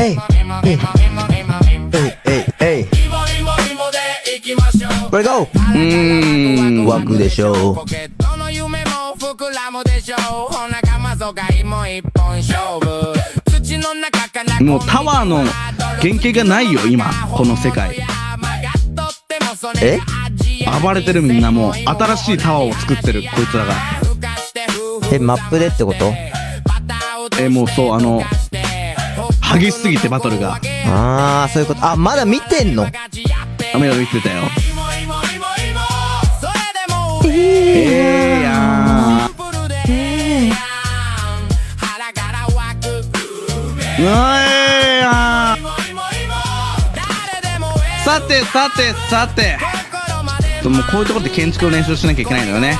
えいえいえいこれ GO 枠でしょもうタワーの原型がないよ今この世界。え暴れてるみんなもう新しいタワーを作ってるこいつらが。マップでってこと？もうそう激しすぎてバトルが。ああそういうこと。あまだ見てんの？雨を見てたよ。やさてもうこういうところで建築の練習しなきゃいけないのよね。